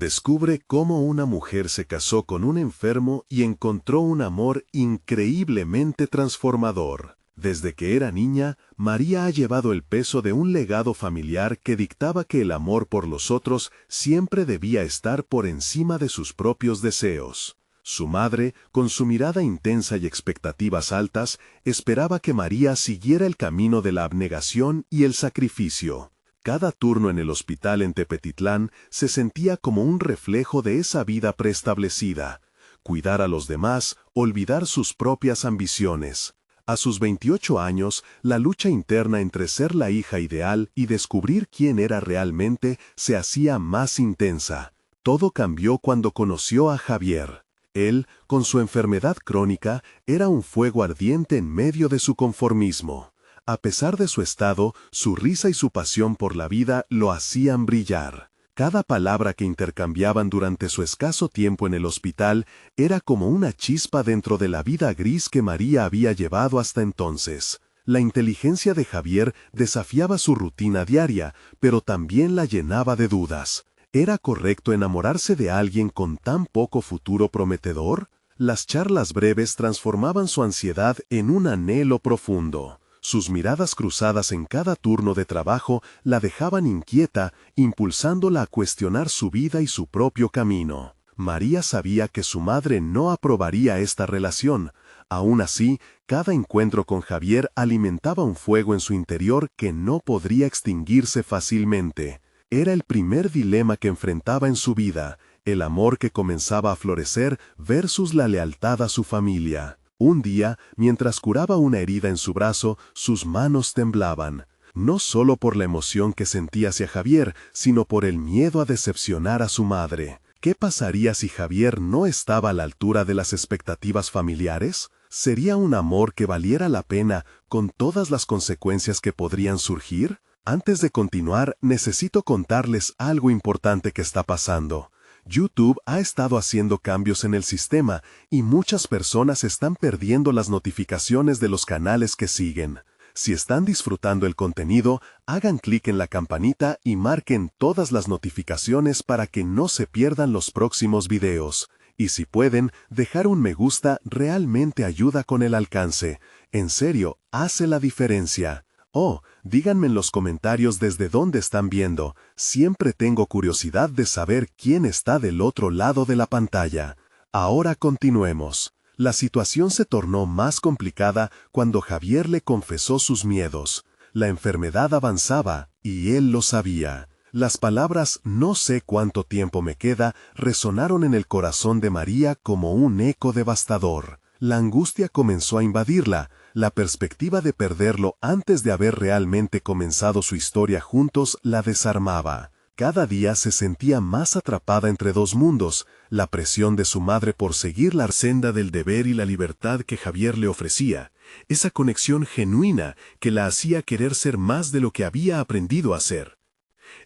descubre cómo una mujer se casó con un enfermo y encontró un amor increíblemente transformador. Desde que era niña, María ha llevado el peso de un legado familiar que dictaba que el amor por los otros siempre debía estar por encima de sus propios deseos. Su madre, con su mirada intensa y expectativas altas, esperaba que María siguiera el camino de la abnegación y el sacrificio. Cada turno en el hospital en Tepetitlán se sentía como un reflejo de esa vida preestablecida. Cuidar a los demás, olvidar sus propias ambiciones. A sus 28 años, la lucha interna entre ser la hija ideal y descubrir quién era realmente se hacía más intensa. Todo cambió cuando conoció a Javier. Él, con su enfermedad crónica, era un fuego ardiente en medio de su conformismo. A pesar de su estado, su risa y su pasión por la vida lo hacían brillar. Cada palabra que intercambiaban durante su escaso tiempo en el hospital era como una chispa dentro de la vida gris que María había llevado hasta entonces. La inteligencia de Javier desafiaba su rutina diaria, pero también la llenaba de dudas. ¿Era correcto enamorarse de alguien con tan poco futuro prometedor? Las charlas breves transformaban su ansiedad en un anhelo profundo. Sus miradas cruzadas en cada turno de trabajo la dejaban inquieta, impulsándola a cuestionar su vida y su propio camino. María sabía que su madre no aprobaría esta relación. Aún así, cada encuentro con Javier alimentaba un fuego en su interior que no podría extinguirse fácilmente. Era el primer dilema que enfrentaba en su vida, el amor que comenzaba a florecer versus la lealtad a su familia. Un día, mientras curaba una herida en su brazo, sus manos temblaban, no solo por la emoción que sentía hacia Javier, sino por el miedo a decepcionar a su madre. ¿Qué pasaría si Javier no estaba a la altura de las expectativas familiares? ¿Sería un amor que valiera la pena con todas las consecuencias que podrían surgir? Antes de continuar, necesito contarles algo importante que está pasando. YouTube ha estado haciendo cambios en el sistema y muchas personas están perdiendo las notificaciones de los canales que siguen. Si están disfrutando el contenido, hagan clic en la campanita y marquen todas las notificaciones para que no se pierdan los próximos videos. Y si pueden, dejar un me gusta realmente ayuda con el alcance. En serio, hace la diferencia. Oh, díganme en los comentarios desde dónde están viendo. Siempre tengo curiosidad de saber quién está del otro lado de la pantalla. Ahora continuemos. La situación se tornó más complicada cuando Javier le confesó sus miedos. La enfermedad avanzaba, y él lo sabía. Las palabras «no sé cuánto tiempo me queda» resonaron en el corazón de María como un eco devastador. La angustia comenzó a invadirla. La perspectiva de perderlo antes de haber realmente comenzado su historia juntos la desarmaba. Cada día se sentía más atrapada entre dos mundos, la presión de su madre por seguir la senda del deber y la libertad que Javier le ofrecía, esa conexión genuina que la hacía querer ser más de lo que había aprendido a ser.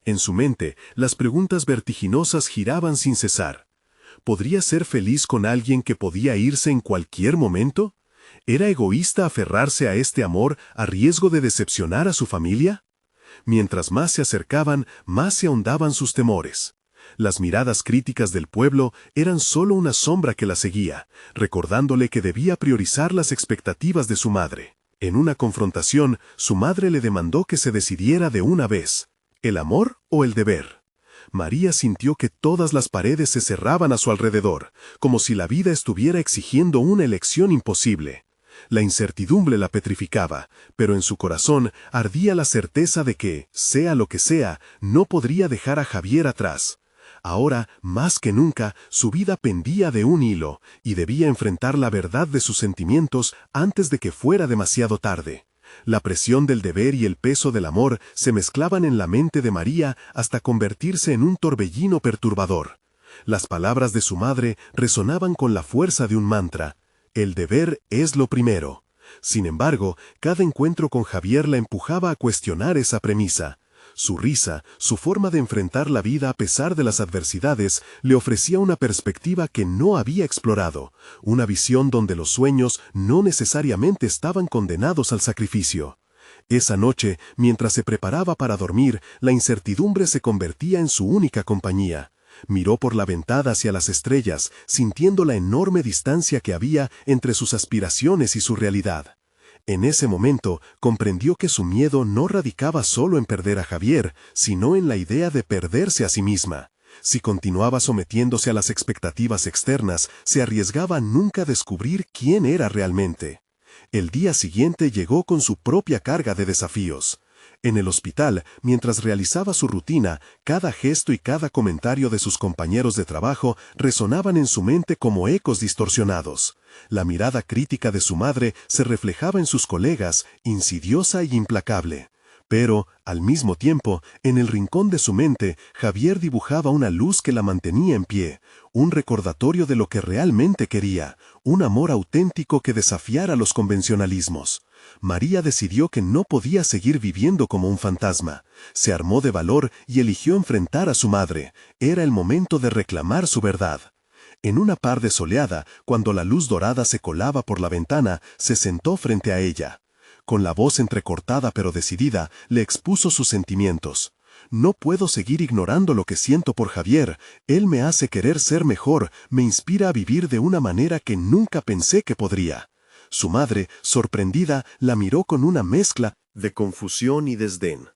En su mente, las preguntas vertiginosas giraban sin cesar. ¿Podría ser feliz con alguien que podía irse en cualquier momento? ¿Era egoísta aferrarse a este amor a riesgo de decepcionar a su familia? Mientras más se acercaban, más se ahondaban sus temores. Las miradas críticas del pueblo eran solo una sombra que la seguía, recordándole que debía priorizar las expectativas de su madre. En una confrontación, su madre le demandó que se decidiera de una vez, ¿el amor o el deber? María sintió que todas las paredes se cerraban a su alrededor, como si la vida estuviera exigiendo una elección imposible. La incertidumbre la petrificaba, pero en su corazón ardía la certeza de que, sea lo que sea, no podría dejar a Javier atrás. Ahora, más que nunca, su vida pendía de un hilo, y debía enfrentar la verdad de sus sentimientos antes de que fuera demasiado tarde. La presión del deber y el peso del amor se mezclaban en la mente de María hasta convertirse en un torbellino perturbador. Las palabras de su madre resonaban con la fuerza de un mantra. El deber es lo primero. Sin embargo, cada encuentro con Javier la empujaba a cuestionar esa premisa. Su risa, su forma de enfrentar la vida a pesar de las adversidades, le ofrecía una perspectiva que no había explorado, una visión donde los sueños no necesariamente estaban condenados al sacrificio. Esa noche, mientras se preparaba para dormir, la incertidumbre se convertía en su única compañía. Miró por la ventana hacia las estrellas, sintiendo la enorme distancia que había entre sus aspiraciones y su realidad. En ese momento comprendió que su miedo no radicaba solo en perder a Javier, sino en la idea de perderse a sí misma. Si continuaba sometiéndose a las expectativas externas, se arriesgaba a nunca descubrir quién era realmente. El día siguiente llegó con su propia carga de desafíos. En el hospital, mientras realizaba su rutina, cada gesto y cada comentario de sus compañeros de trabajo resonaban en su mente como ecos distorsionados. La mirada crítica de su madre se reflejaba en sus colegas, insidiosa y implacable. Pero, al mismo tiempo, en el rincón de su mente, Javier dibujaba una luz que la mantenía en pie, un recordatorio de lo que realmente quería, un amor auténtico que desafiara los convencionalismos. María decidió que no podía seguir viviendo como un fantasma. Se armó de valor y eligió enfrentar a su madre. Era el momento de reclamar su verdad. En una tarde soleada, cuando la luz dorada se colaba por la ventana, se sentó frente a ella. Con la voz entrecortada pero decidida, le expuso sus sentimientos. No puedo seguir ignorando lo que siento por Javier. Él me hace querer ser mejor, me inspira a vivir de una manera que nunca pensé que podría. Su madre, sorprendida, la miró con una mezcla de confusión y desdén.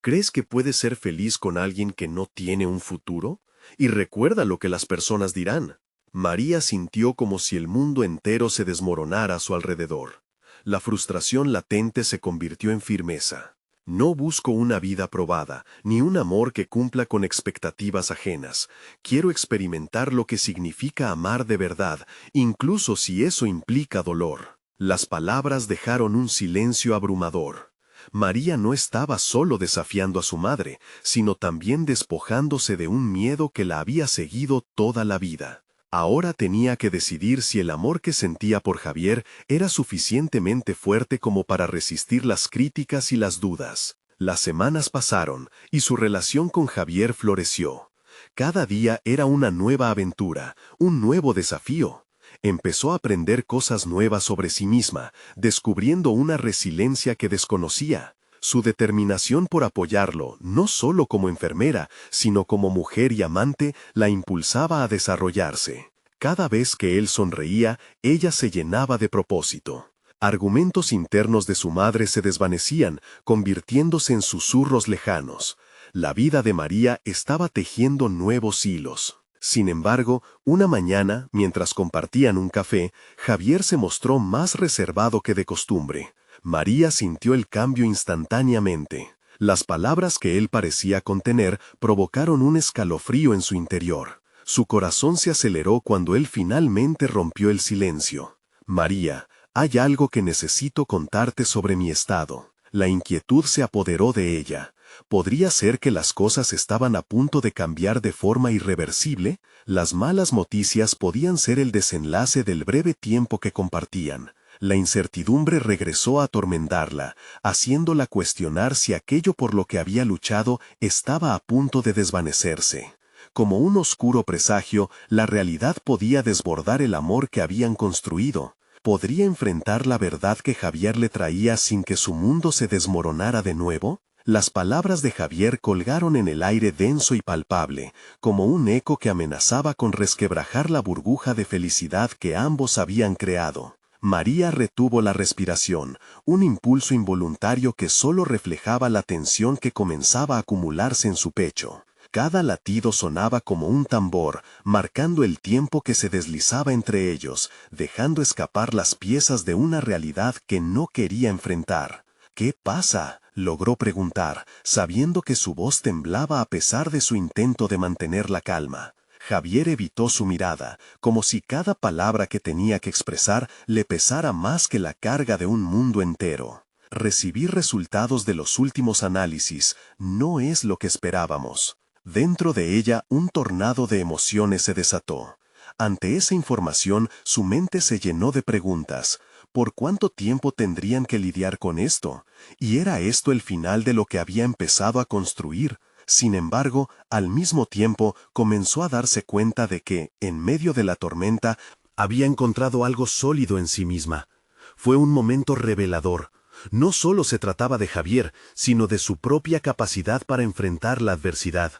¿Crees que puedes ser feliz con alguien que no tiene un futuro? Y recuerda lo que las personas dirán. María sintió como si el mundo entero se desmoronara a su alrededor. La frustración latente se convirtió en firmeza. No busco una vida probada, ni un amor que cumpla con expectativas ajenas. Quiero experimentar lo que significa amar de verdad, incluso si eso implica dolor. Las palabras dejaron un silencio abrumador. María no estaba solo desafiando a su madre, sino también despojándose de un miedo que la había seguido toda la vida. Ahora tenía que decidir si el amor que sentía por Javier era suficientemente fuerte como para resistir las críticas y las dudas. Las semanas pasaron, y su relación con Javier floreció. Cada día era una nueva aventura, un nuevo desafío. Empezó a aprender cosas nuevas sobre sí misma, descubriendo una resiliencia que desconocía. Su determinación por apoyarlo, no solo como enfermera, sino como mujer y amante, la impulsaba a desarrollarse. Cada vez que él sonreía, ella se llenaba de propósito. Argumentos internos de su madre se desvanecían, convirtiéndose en susurros lejanos. La vida de María estaba tejiendo nuevos hilos. Sin embargo, una mañana, mientras compartían un café, Javier se mostró más reservado que de costumbre. María sintió el cambio instantáneamente. Las palabras que él parecía contener provocaron un escalofrío en su interior. Su corazón se aceleró cuando él finalmente rompió el silencio. «María, hay algo que necesito contarte sobre mi estado». La inquietud se apoderó de ella. ¿Podría ser que las cosas estaban a punto de cambiar de forma irreversible? Las malas noticias podían ser el desenlace del breve tiempo que compartían. La incertidumbre regresó a atormentarla, haciéndola cuestionar si aquello por lo que había luchado estaba a punto de desvanecerse. Como un oscuro presagio, la realidad podía desbordar el amor que habían construido. ¿Podría enfrentar la verdad que Javier le traía sin que su mundo se desmoronara de nuevo? Las palabras de Javier colgaron en el aire denso y palpable, como un eco que amenazaba con resquebrajar la burbuja de felicidad que ambos habían creado. María retuvo la respiración, un impulso involuntario que solo reflejaba la tensión que comenzaba a acumularse en su pecho. Cada latido sonaba como un tambor, marcando el tiempo que se deslizaba entre ellos, dejando escapar las piezas de una realidad que no quería enfrentar. «¿Qué pasa?», logró preguntar, sabiendo que su voz temblaba a pesar de su intento de mantener la calma. Javier evitó su mirada, como si cada palabra que tenía que expresar le pesara más que la carga de un mundo entero. Recibir resultados de los últimos análisis no es lo que esperábamos. Dentro de ella un tornado de emociones se desató. Ante esa información su mente se llenó de preguntas. ¿Por cuánto tiempo tendrían que lidiar con esto? ¿Y era esto el final de lo que había empezado a construir? Sin embargo, al mismo tiempo comenzó a darse cuenta de que, en medio de la tormenta, había encontrado algo sólido en sí misma. Fue un momento revelador. No solo se trataba de Javier, sino de su propia capacidad para enfrentar la adversidad.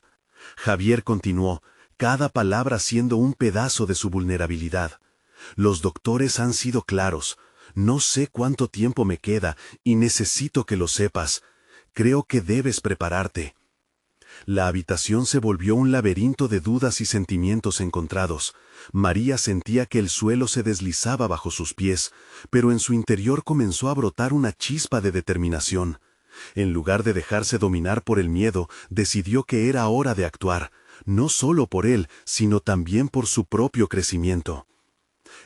Javier continuó: cada palabra siendo un pedazo de su vulnerabilidad. Los doctores han sido claros. No sé cuánto tiempo me queda y necesito que lo sepas. Creo que debes prepararte. La habitación se volvió un laberinto de dudas y sentimientos encontrados. María sentía que el suelo se deslizaba bajo sus pies, pero en su interior comenzó a brotar una chispa de determinación. En lugar de dejarse dominar por el miedo, decidió que era hora de actuar, no solo por él, sino también por su propio crecimiento.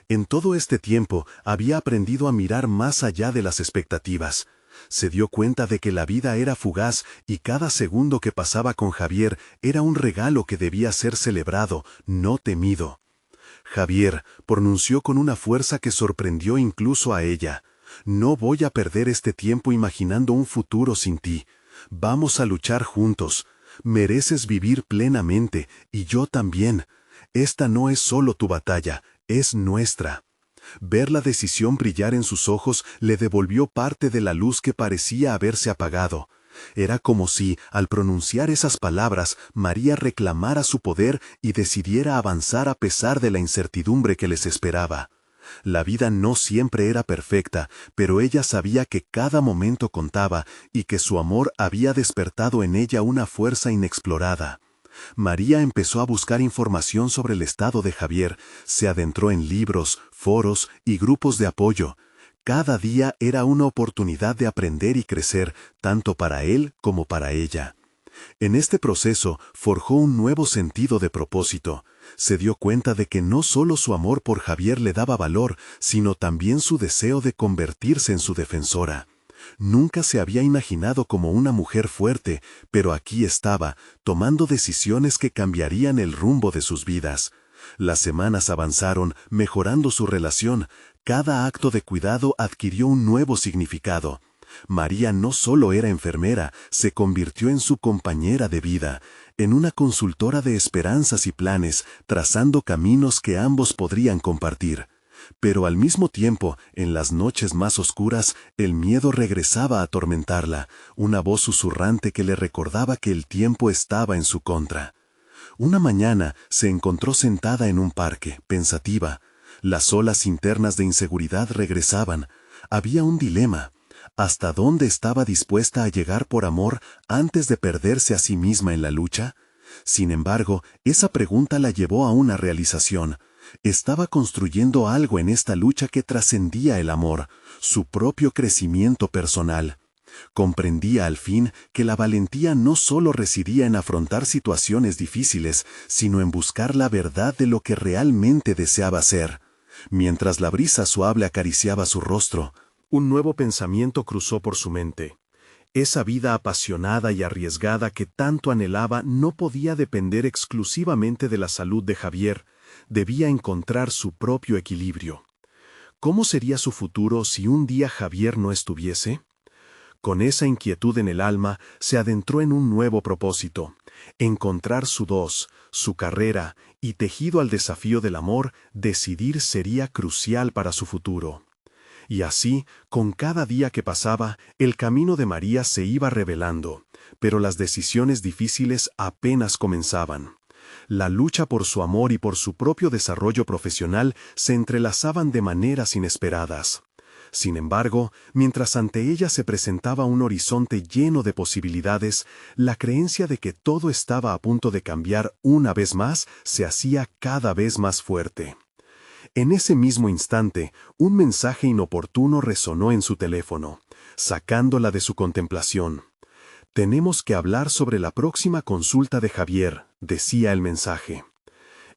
En todo este tiempo había aprendido a mirar más allá de las expectativas. Se dio cuenta de que la vida era fugaz y cada segundo que pasaba con Javier era un regalo que debía ser celebrado, no temido. Javier, pronunció con una fuerza que sorprendió incluso a ella. No voy a perder este tiempo imaginando un futuro sin ti. Vamos a luchar juntos. Mereces vivir plenamente, y yo también. Esta no es solo tu batalla, es nuestra. Ver la decisión brillar en sus ojos le devolvió parte de la luz que parecía haberse apagado. Era como si, al pronunciar esas palabras, María reclamara su poder y decidiera avanzar a pesar de la incertidumbre que les esperaba. La vida no siempre era perfecta, pero ella sabía que cada momento contaba y que su amor había despertado en ella una fuerza inexplorada. María empezó a buscar información sobre el estado de Javier, se adentró en libros, foros y grupos de apoyo. Cada día era una oportunidad de aprender y crecer, tanto para él como para ella. En este proceso forjó un nuevo sentido de propósito. Se dio cuenta de que no solo su amor por Javier le daba valor, sino también su deseo de convertirse en su defensora. Nunca se había imaginado como una mujer fuerte, pero aquí estaba, tomando decisiones que cambiarían el rumbo de sus vidas. Las semanas avanzaron, mejorando su relación. Cada acto de cuidado adquirió un nuevo significado. María no solo era enfermera, se convirtió en su compañera de vida, en una consultora de esperanzas y planes, trazando caminos que ambos podrían compartir. Pero al mismo tiempo, en las noches más oscuras, el miedo regresaba a atormentarla, una voz susurrante que le recordaba que el tiempo estaba en su contra. Una mañana se encontró sentada en un parque, pensativa. Las olas internas de inseguridad regresaban. Había un dilema. ¿Hasta dónde estaba dispuesta a llegar por amor antes de perderse a sí misma en la lucha? Sin embargo, esa pregunta la llevó a una realización. Estaba construyendo algo en esta lucha que trascendía el amor, su propio crecimiento personal. Comprendía al fin que la valentía no solo residía en afrontar situaciones difíciles, sino en buscar la verdad de lo que realmente deseaba ser. Mientras la brisa suave acariciaba su rostro, un nuevo pensamiento cruzó por su mente. Esa vida apasionada y arriesgada que tanto anhelaba no podía depender exclusivamente de la salud de Javier, debía encontrar su propio equilibrio. ¿Cómo sería su futuro si un día Javier no estuviese? Con esa inquietud en el alma, se adentró en un nuevo propósito: encontrar su dos, su carrera, y tejido al desafío del amor, decidir sería crucial para su futuro. Y así, con cada día que pasaba, el camino de María se iba revelando, pero las decisiones difíciles apenas comenzaban. La lucha por su amor y por su propio desarrollo profesional se entrelazaban de maneras inesperadas. Sin embargo, mientras ante ella se presentaba un horizonte lleno de posibilidades, la creencia de que todo estaba a punto de cambiar una vez más se hacía cada vez más fuerte. En ese mismo instante, un mensaje inoportuno resonó en su teléfono, sacándola de su contemplación. «Tenemos que hablar sobre la próxima consulta de Javier», decía el mensaje.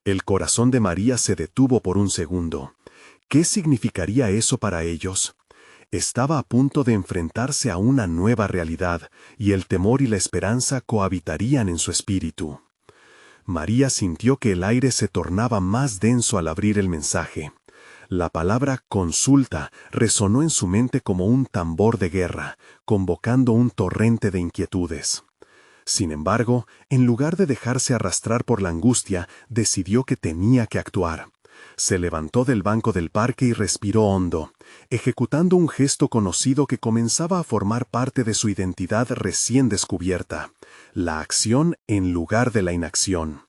El corazón de María se detuvo por un segundo. ¿Qué significaría eso para ellos? Estaba a punto de enfrentarse a una nueva realidad, y el temor y la esperanza cohabitarían en su espíritu. María sintió que el aire se tornaba más denso al abrir el mensaje. La palabra consulta resonó en su mente como un tambor de guerra, convocando un torrente de inquietudes. Sin embargo, en lugar de dejarse arrastrar por la angustia, decidió que tenía que actuar. Se levantó del banco del parque y respiró hondo, ejecutando un gesto conocido que comenzaba a formar parte de su identidad recién descubierta: la acción en lugar de la inacción.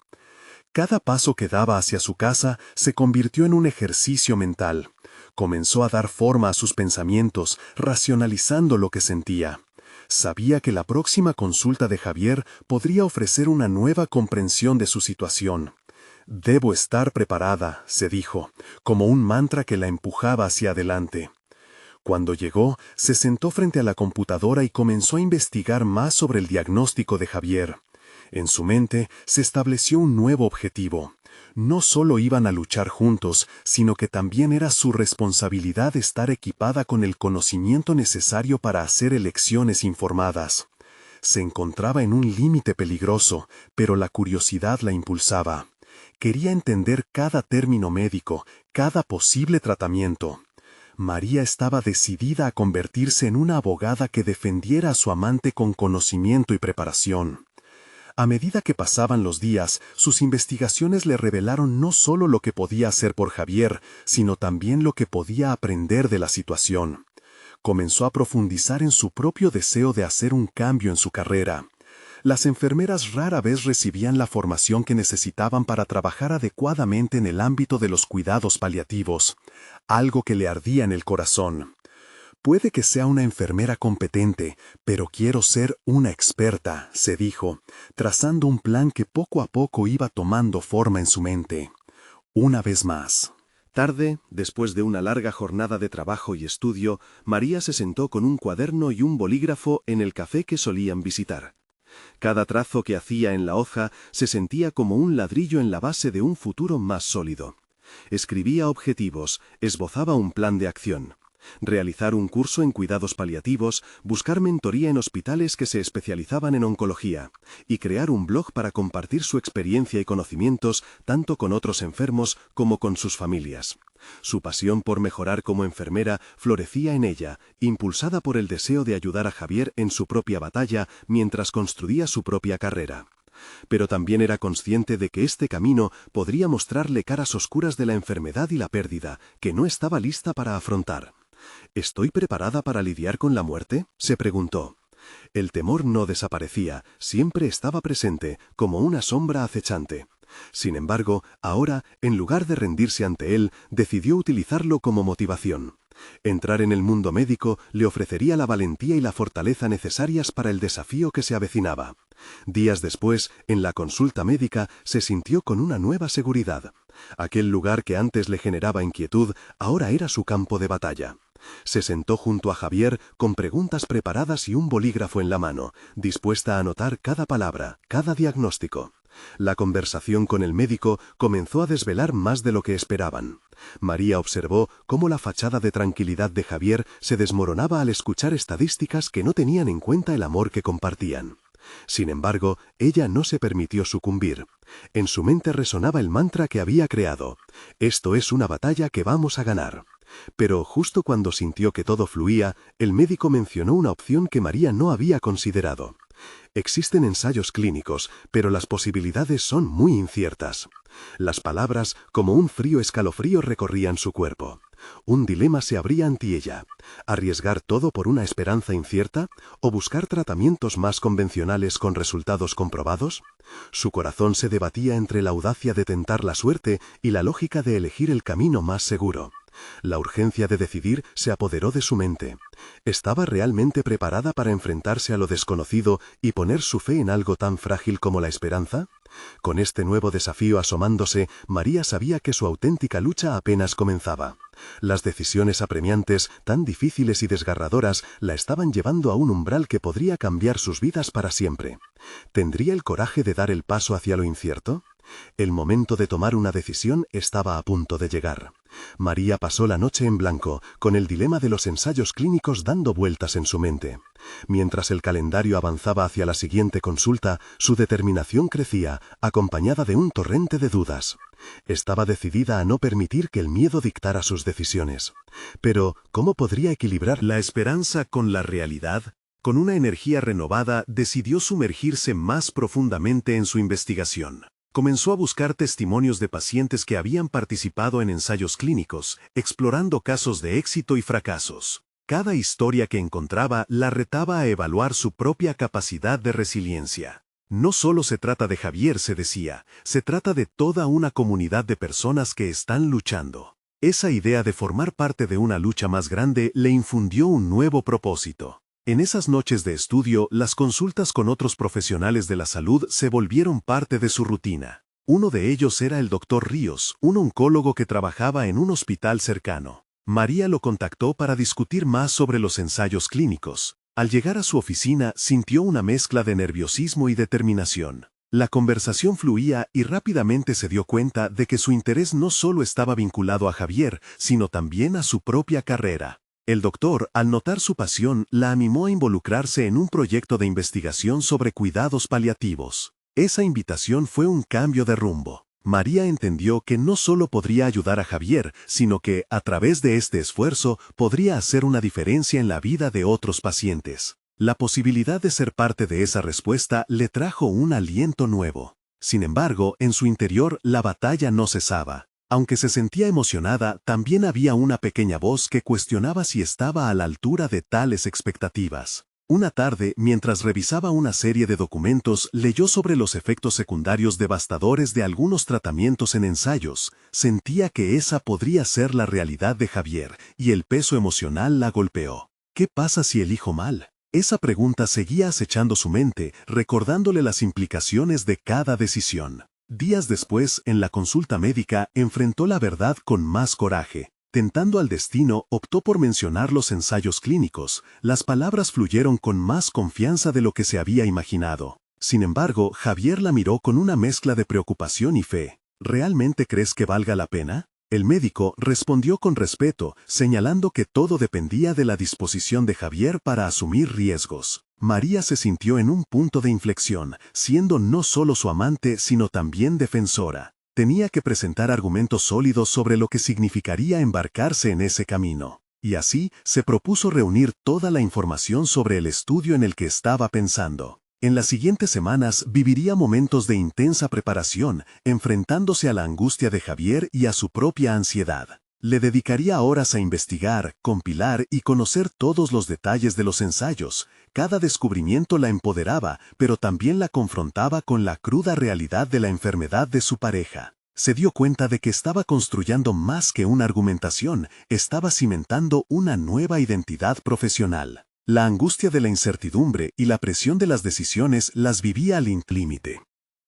Cada paso que daba hacia su casa se convirtió en un ejercicio mental. Comenzó a dar forma a sus pensamientos, racionalizando lo que sentía. Sabía que la próxima consulta de Javier podría ofrecer una nueva comprensión de su situación. Debo estar preparada, se dijo, como un mantra que la empujaba hacia adelante. Cuando llegó, se sentó frente a la computadora y comenzó a investigar más sobre el diagnóstico de Javier. En su mente se estableció un nuevo objetivo. No solo iban a luchar juntos, sino que también era su responsabilidad estar equipada con el conocimiento necesario para hacer elecciones informadas. Se encontraba en un límite peligroso, pero la curiosidad la impulsaba. Quería entender cada término médico, cada posible tratamiento. María estaba decidida a convertirse en una abogada que defendiera a su amante con conocimiento y preparación. A medida que pasaban los días, sus investigaciones le revelaron no solo lo que podía hacer por Javier, sino también lo que podía aprender de la situación. Comenzó a profundizar en su propio deseo de hacer un cambio en su carrera. Las enfermeras rara vez recibían la formación que necesitaban para trabajar adecuadamente en el ámbito de los cuidados paliativos, algo que le ardía en el corazón. Puede que sea una enfermera competente, pero quiero ser una experta, se dijo, trazando un plan que poco a poco iba tomando forma en su mente. Una vez más. Tarde, después de una larga jornada de trabajo y estudio, María se sentó con un cuaderno y un bolígrafo en el café que solían visitar. Cada trazo que hacía en la hoja se sentía como un ladrillo en la base de un futuro más sólido. Escribía objetivos, esbozaba un plan de acción. Realizar un curso en cuidados paliativos, buscar mentoría en hospitales que se especializaban en oncología, y crear un blog para compartir su experiencia y conocimientos tanto con otros enfermos como con sus familias. Su pasión por mejorar como enfermera florecía en ella, impulsada por el deseo de ayudar a Javier en su propia batalla mientras construía su propia carrera. Pero también era consciente de que este camino podría mostrarle caras oscuras de la enfermedad y la pérdida, que no estaba lista para afrontar. ¿Estoy preparada para lidiar con la muerte?, se preguntó. El temor no desaparecía, siempre estaba presente, como una sombra acechante. Sin embargo, ahora, en lugar de rendirse ante él, decidió utilizarlo como motivación. Entrar en el mundo médico le ofrecería la valentía y la fortaleza necesarias para el desafío que se avecinaba. Días después, en la consulta médica, se sintió con una nueva seguridad. Aquel lugar que antes le generaba inquietud, ahora era su campo de batalla. Se sentó junto a Javier con preguntas preparadas y un bolígrafo en la mano, dispuesta a anotar cada palabra, cada diagnóstico. La conversación con el médico comenzó a desvelar más de lo que esperaban. María observó cómo la fachada de tranquilidad de Javier se desmoronaba al escuchar estadísticas que no tenían en cuenta el amor que compartían. Sin embargo, ella no se permitió sucumbir. En su mente resonaba el mantra que había creado: «Esto es una batalla que vamos a ganar». Pero justo cuando sintió que todo fluía, el médico mencionó una opción que María no había considerado. Existen ensayos clínicos, pero las posibilidades son muy inciertas. Las palabras, como un frío escalofrío, recorrían su cuerpo. Un dilema se abría ante ella: ¿arriesgar todo por una esperanza incierta o buscar tratamientos más convencionales con resultados comprobados? Su corazón se debatía entre la audacia de tentar la suerte y la lógica de elegir el camino más seguro. La urgencia de decidir se apoderó de su mente. ¿Estaba realmente preparada para enfrentarse a lo desconocido y poner su fe en algo tan frágil como la esperanza? Con este nuevo desafío asomándose, María sabía que su auténtica lucha apenas comenzaba. Las decisiones apremiantes, tan difíciles y desgarradoras, la estaban llevando a un umbral que podría cambiar sus vidas para siempre. ¿Tendría el coraje de dar el paso hacia lo incierto? El momento de tomar una decisión estaba a punto de llegar. María pasó la noche en blanco, con el dilema de los ensayos clínicos dando vueltas en su mente. Mientras el calendario avanzaba hacia la siguiente consulta, su determinación crecía, acompañada de un torrente de dudas. Estaba decidida a no permitir que el miedo dictara sus decisiones. Pero, ¿cómo podría equilibrar la esperanza con la realidad? Con una energía renovada, decidió sumergirse más profundamente en su investigación. Comenzó a buscar testimonios de pacientes que habían participado en ensayos clínicos, explorando casos de éxito y fracasos. Cada historia que encontraba la retaba a evaluar su propia capacidad de resiliencia. No solo se trata de Javier, se decía, se trata de toda una comunidad de personas que están luchando. Esa idea de formar parte de una lucha más grande le infundió un nuevo propósito. En esas noches de estudio, las consultas con otros profesionales de la salud se volvieron parte de su rutina. Uno de ellos era el doctor Ríos, un oncólogo que trabajaba en un hospital cercano. María lo contactó para discutir más sobre los ensayos clínicos. Al llegar a su oficina, sintió una mezcla de nerviosismo y determinación. La conversación fluía y rápidamente se dio cuenta de que su interés no solo estaba vinculado a Javier, sino también a su propia carrera. El doctor, al notar su pasión, la animó a involucrarse en un proyecto de investigación sobre cuidados paliativos. Esa invitación fue un cambio de rumbo. María entendió que no solo podría ayudar a Javier, sino que, a través de este esfuerzo, podría hacer una diferencia en la vida de otros pacientes. La posibilidad de ser parte de esa respuesta le trajo un aliento nuevo. Sin embargo, en su interior la batalla no cesaba. Aunque se sentía emocionada, también había una pequeña voz que cuestionaba si estaba a la altura de tales expectativas. Una tarde, mientras revisaba una serie de documentos, leyó sobre los efectos secundarios devastadores de algunos tratamientos en ensayos. Sentía que esa podría ser la realidad de Javier, y el peso emocional la golpeó. ¿Qué pasa si elijo mal? Esa pregunta seguía acechando su mente, recordándole las implicaciones de cada decisión. Días después, en la consulta médica, enfrentó la verdad con más coraje. Tentando al destino, optó por mencionar los ensayos clínicos. Las palabras fluyeron con más confianza de lo que se había imaginado. Sin embargo, Javier la miró con una mezcla de preocupación y fe. ¿Realmente crees que valga la pena? El médico respondió con respeto, señalando que todo dependía de la disposición de Javier para asumir riesgos. María se sintió en un punto de inflexión, siendo no solo su amante, sino también defensora. Tenía que presentar argumentos sólidos sobre lo que significaría embarcarse en ese camino. Y así, se propuso reunir toda la información sobre el estudio en el que estaba pensando. En las siguientes semanas viviría momentos de intensa preparación, enfrentándose a la angustia de Javier y a su propia ansiedad. Le dedicaría horas a investigar, compilar y conocer todos los detalles de los ensayos. Cada descubrimiento la empoderaba, pero también la confrontaba con la cruda realidad de la enfermedad de su pareja. Se dio cuenta de que estaba construyendo más que una argumentación, estaba cimentando una nueva identidad profesional. La angustia de la incertidumbre y la presión de las decisiones las vivía al límite.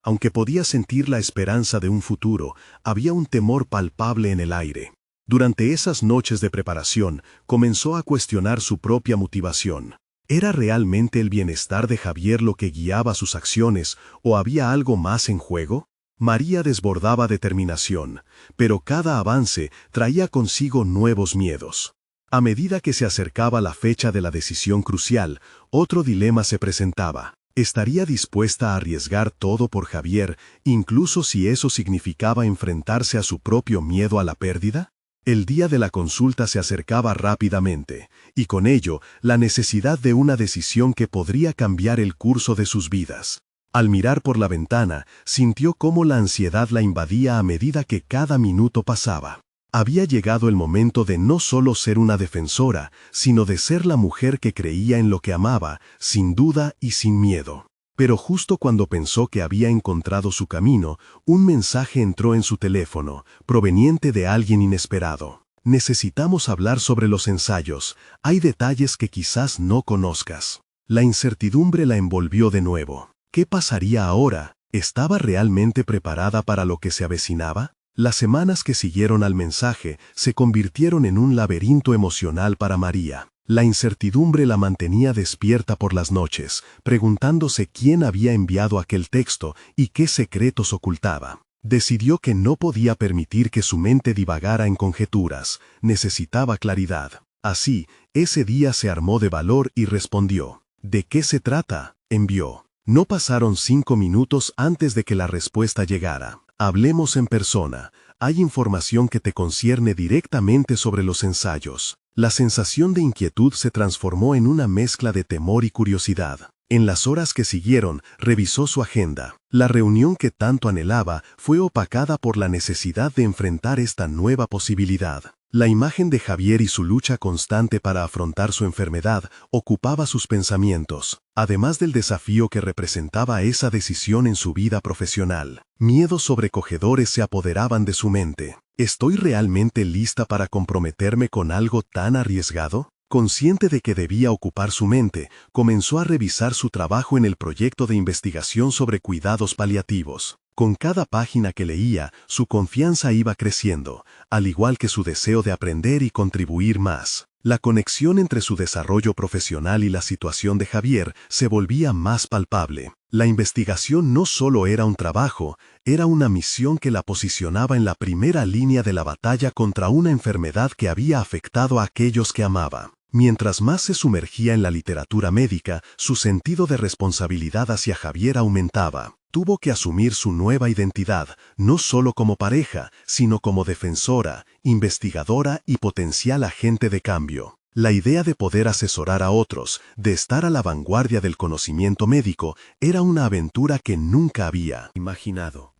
Aunque podía sentir la esperanza de un futuro, había un temor palpable en el aire. Durante esas noches de preparación, comenzó a cuestionar su propia motivación. ¿Era realmente el bienestar de Javier lo que guiaba sus acciones, o había algo más en juego? María desbordaba determinación, pero cada avance traía consigo nuevos miedos. A medida que se acercaba la fecha de la decisión crucial, otro dilema se presentaba. ¿Estaría dispuesta a arriesgar todo por Javier, incluso si eso significaba enfrentarse a su propio miedo a la pérdida? El día de la consulta se acercaba rápidamente, y con ello, la necesidad de una decisión que podría cambiar el curso de sus vidas. Al mirar por la ventana, sintió cómo la ansiedad la invadía a medida que cada minuto pasaba. Había llegado el momento de no solo ser una defensora, sino de ser la mujer que creía en lo que amaba, sin duda y sin miedo. Pero justo cuando pensó que había encontrado su camino, un mensaje entró en su teléfono, proveniente de alguien inesperado. Necesitamos hablar sobre los ensayos. Hay detalles que quizás no conozcas. La incertidumbre la envolvió de nuevo. ¿Qué pasaría ahora? ¿Estaba realmente preparada para lo que se avecinaba? Las semanas que siguieron al mensaje se convirtieron en un laberinto emocional para María. La incertidumbre la mantenía despierta por las noches, preguntándose quién había enviado aquel texto y qué secretos ocultaba. Decidió que no podía permitir que su mente divagara en conjeturas, necesitaba claridad. Así, ese día se armó de valor y respondió. ¿De qué se trata? Envió. No pasaron 5 minutos antes de que la respuesta llegara. Hablemos en persona. Hay información que te concierne directamente sobre los ensayos. La sensación de inquietud se transformó en una mezcla de temor y curiosidad. En las horas que siguieron, revisó su agenda. La reunión que tanto anhelaba fue opacada por la necesidad de enfrentar esta nueva posibilidad. La imagen de Javier y su lucha constante para afrontar su enfermedad ocupaba sus pensamientos, además del desafío que representaba esa decisión en su vida profesional. Miedos sobrecogedores se apoderaban de su mente. ¿Estoy realmente lista para comprometerme con algo tan arriesgado? Consciente de que debía ocupar su mente, comenzó a revisar su trabajo en el proyecto de investigación sobre cuidados paliativos. Con cada página que leía, su confianza iba creciendo, al igual que su deseo de aprender y contribuir más. La conexión entre su desarrollo profesional y la situación de Javier se volvía más palpable. La investigación no solo era un trabajo, era una misión que la posicionaba en la primera línea de la batalla contra una enfermedad que había afectado a aquellos que amaba. Mientras más se sumergía en la literatura médica, su sentido de responsabilidad hacia Javier aumentaba. Tuvo que asumir su nueva identidad, no solo como pareja, sino como defensora, investigadora y potencial agente de cambio. La idea de poder asesorar a otros, de estar a la vanguardia del conocimiento médico, era una aventura que nunca había imaginado.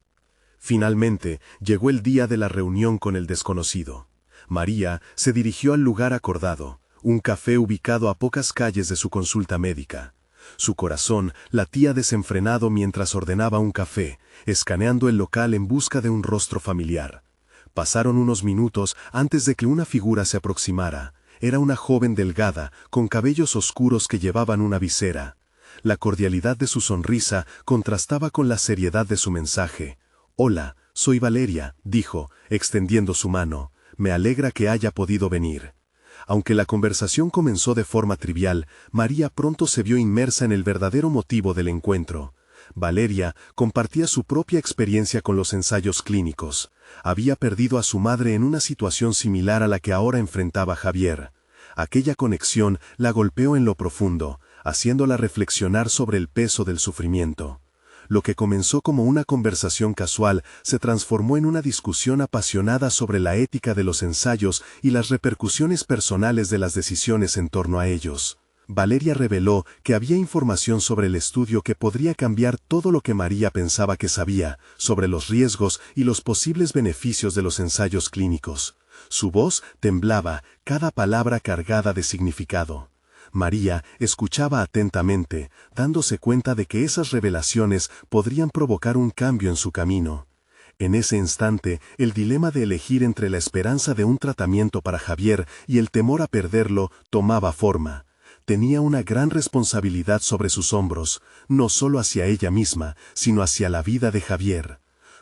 Finalmente, llegó el día de la reunión con el desconocido. María se dirigió al lugar acordado, un café ubicado a pocas calles de su consulta médica. Su corazón latía desenfrenado mientras ordenaba un café, escaneando el local en busca de un rostro familiar. Pasaron unos minutos antes de que una figura se aproximara. Era una joven delgada, con cabellos oscuros que llevaban una visera. La cordialidad de su sonrisa contrastaba con la seriedad de su mensaje. «Hola, soy Valeria», dijo, extendiendo su mano. «Me alegra que haya podido venir». Aunque la conversación comenzó de forma trivial, María pronto se vio inmersa en el verdadero motivo del encuentro. Valeria compartía su propia experiencia con los ensayos clínicos. Había perdido a su madre en una situación similar a la que ahora enfrentaba Javier. Aquella conexión la golpeó en lo profundo, haciéndola reflexionar sobre el peso del sufrimiento. Lo que comenzó como una conversación casual se transformó en una discusión apasionada sobre la ética de los ensayos y las repercusiones personales de las decisiones en torno a ellos. Valeria reveló que había información sobre el estudio que podría cambiar todo lo que María pensaba que sabía, sobre los riesgos y los posibles beneficios de los ensayos clínicos. Su voz temblaba, cada palabra cargada de significado. María escuchaba atentamente, dándose cuenta de que esas revelaciones podrían provocar un cambio en su camino. En ese instante, el dilema de elegir entre la esperanza de un tratamiento para Javier y el temor a perderlo tomaba forma. Tenía una gran responsabilidad sobre sus hombros, no solo hacia ella misma, sino hacia la vida de Javier.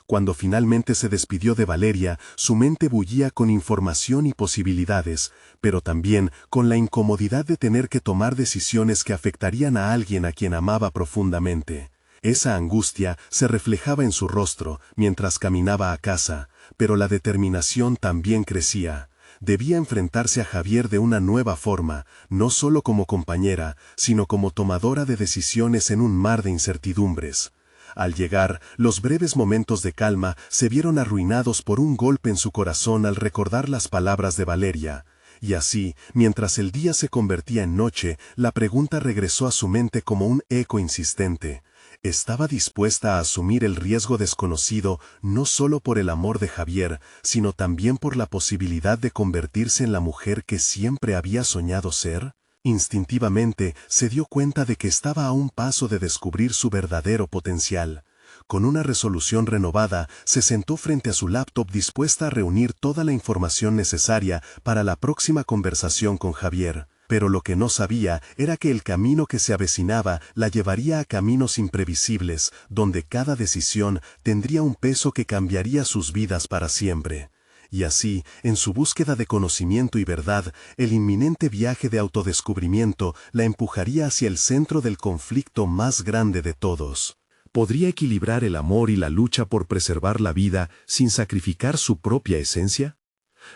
Cuando finalmente se despidió de Valeria, su mente bullía con información y posibilidades, pero también con la incomodidad de tener que tomar decisiones que afectarían a alguien a quien amaba profundamente. Esa angustia se reflejaba en su rostro mientras caminaba a casa, pero la determinación también crecía. Debía enfrentarse a Javier de una nueva forma, no solo como compañera, sino como tomadora de decisiones en un mar de incertidumbres. Al llegar, los breves momentos de calma se vieron arruinados por un golpe en su corazón al recordar las palabras de Valeria. Y así, mientras el día se convertía en noche, la pregunta regresó a su mente como un eco insistente. Estaba dispuesta a asumir el riesgo desconocido no solo por el amor de Javier, sino también por la posibilidad de convertirse en la mujer que siempre había soñado ser. Instintivamente se dio cuenta de que estaba a un paso de descubrir su verdadero potencial. Con una resolución renovada, se sentó frente a su laptop dispuesta a reunir toda la información necesaria para la próxima conversación con Javier. Pero lo que no sabía era que el camino que se avecinaba la llevaría a caminos imprevisibles, donde cada decisión tendría un peso que cambiaría sus vidas para siempre. Y así, en su búsqueda de conocimiento y verdad, el inminente viaje de autodescubrimiento la empujaría hacia el centro del conflicto más grande de todos. ¿Podría equilibrar el amor y la lucha por preservar la vida sin sacrificar su propia esencia?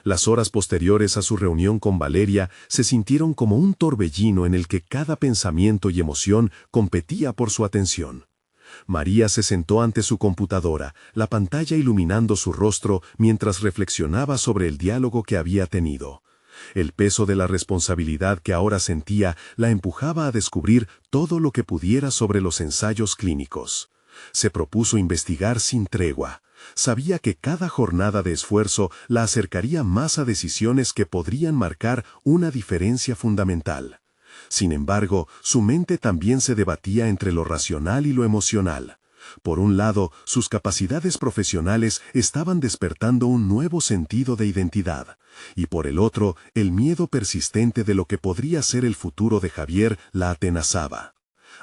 Las horas posteriores a su reunión con Valeria se sintieron como un torbellino en el que cada pensamiento y emoción competía por su atención. María se sentó ante su computadora, la pantalla iluminando su rostro mientras reflexionaba sobre el diálogo que había tenido. El peso de la responsabilidad que ahora sentía la empujaba a descubrir todo lo que pudiera sobre los ensayos clínicos. Se propuso investigar sin tregua. Sabía que cada jornada de esfuerzo la acercaría más a decisiones que podrían marcar una diferencia fundamental. Sin embargo, su mente también se debatía entre lo racional y lo emocional. Por un lado, sus capacidades profesionales estaban despertando un nuevo sentido de identidad, y por el otro, el miedo persistente de lo que podría ser el futuro de Javier la atenazaba.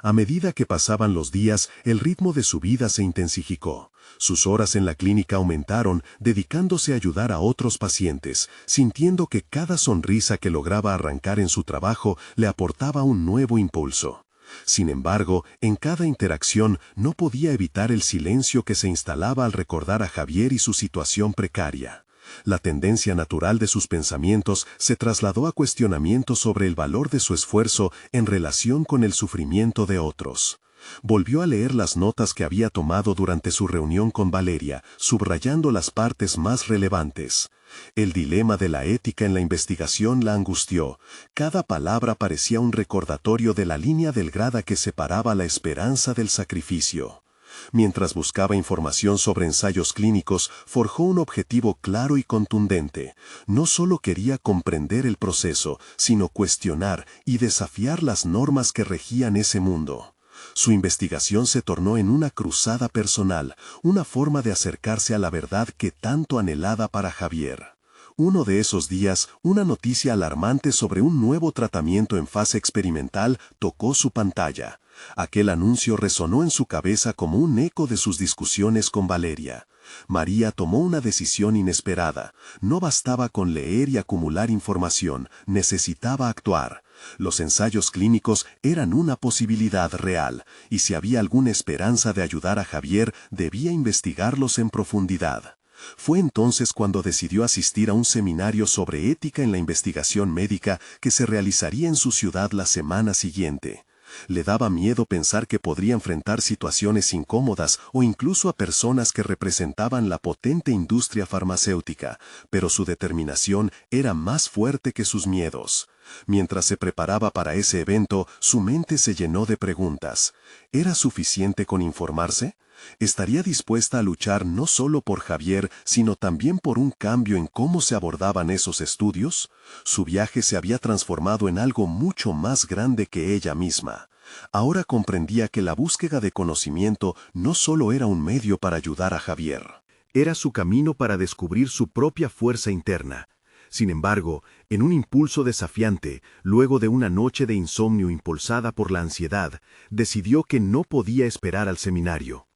A medida que pasaban los días, el ritmo de su vida se intensificó. Sus horas en la clínica aumentaron, dedicándose a ayudar a otros pacientes, sintiendo que cada sonrisa que lograba arrancar en su trabajo le aportaba un nuevo impulso. Sin embargo, en cada interacción no podía evitar el silencio que se instalaba al recordar a Javier y su situación precaria. La tendencia natural de sus pensamientos se trasladó a cuestionamientos sobre el valor de su esfuerzo en relación con el sufrimiento de otros. Volvió a leer las notas que había tomado durante su reunión con Valeria, subrayando las partes más relevantes. El dilema de la ética en la investigación la angustió. Cada palabra parecía un recordatorio de la línea delgada que separaba la esperanza del sacrificio. Mientras buscaba información sobre ensayos clínicos, forjó un objetivo claro y contundente. No solo quería comprender el proceso, sino cuestionar y desafiar las normas que regían ese mundo. Su investigación se tornó en una cruzada personal, una forma de acercarse a la verdad que tanto anhelaba para Javier. Uno de esos días, una noticia alarmante sobre un nuevo tratamiento en fase experimental tocó su pantalla. Aquel anuncio resonó en su cabeza como un eco de sus discusiones con Valeria. María tomó una decisión inesperada. No bastaba con leer y acumular información, necesitaba actuar. Los ensayos clínicos eran una posibilidad real, y si había alguna esperanza de ayudar a Javier, debía investigarlos en profundidad. Fue entonces cuando decidió asistir a un seminario sobre ética en la investigación médica que se realizaría en su ciudad la semana siguiente. Le daba miedo pensar que podría enfrentar situaciones incómodas o incluso a personas que representaban la potente industria farmacéutica, pero su determinación era más fuerte que sus miedos. Mientras se preparaba para ese evento, su mente se llenó de preguntas. ¿Era suficiente con informarse? ¿Estaría dispuesta a luchar no solo por Javier, sino también por un cambio en cómo se abordaban esos estudios? Su viaje se había transformado en algo mucho más grande que ella misma. Ahora comprendía que la búsqueda de conocimiento no solo era un medio para ayudar a Javier. Era su camino para descubrir su propia fuerza interna. Sin embargo, en un impulso desafiante, luego de una noche de insomnio impulsada por la ansiedad, decidió que no podía esperar al seminario.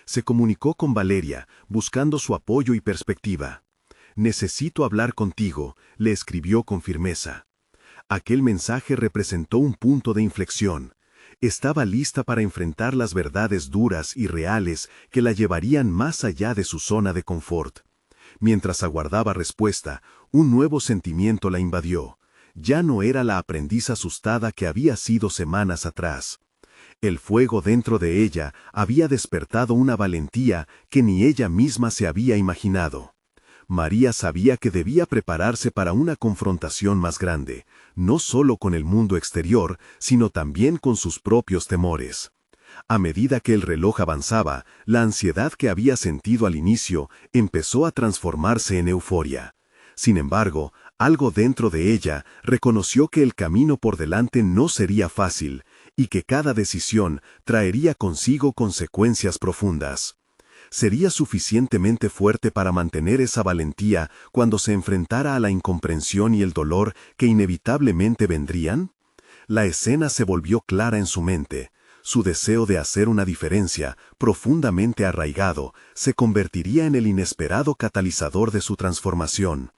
Se comunicó con Valeria, buscando su apoyo y perspectiva. «Necesito hablar contigo», le escribió con firmeza. Aquel mensaje representó un punto de inflexión. Estaba lista para enfrentar las verdades duras y reales que la llevarían más allá de su zona de confort. Mientras aguardaba respuesta, un nuevo sentimiento la invadió. Ya no era la aprendiz asustada que había sido semanas atrás. El fuego dentro de ella había despertado una valentía que ni ella misma se había imaginado. María sabía que debía prepararse para una confrontación más grande, no solo con el mundo exterior, sino también con sus propios temores. A medida que el reloj avanzaba, la ansiedad que había sentido al inicio empezó a transformarse en euforia. Sin embargo, algo dentro de ella reconoció que el camino por delante no sería fácil, y que cada decisión traería consigo consecuencias profundas. ¿Sería suficientemente fuerte para mantener esa valentía cuando se enfrentara a la incomprensión y el dolor que inevitablemente vendrían? La escena se volvió clara en su mente. Su deseo de hacer una diferencia, profundamente arraigado, se convertiría en el inesperado catalizador de su transformación.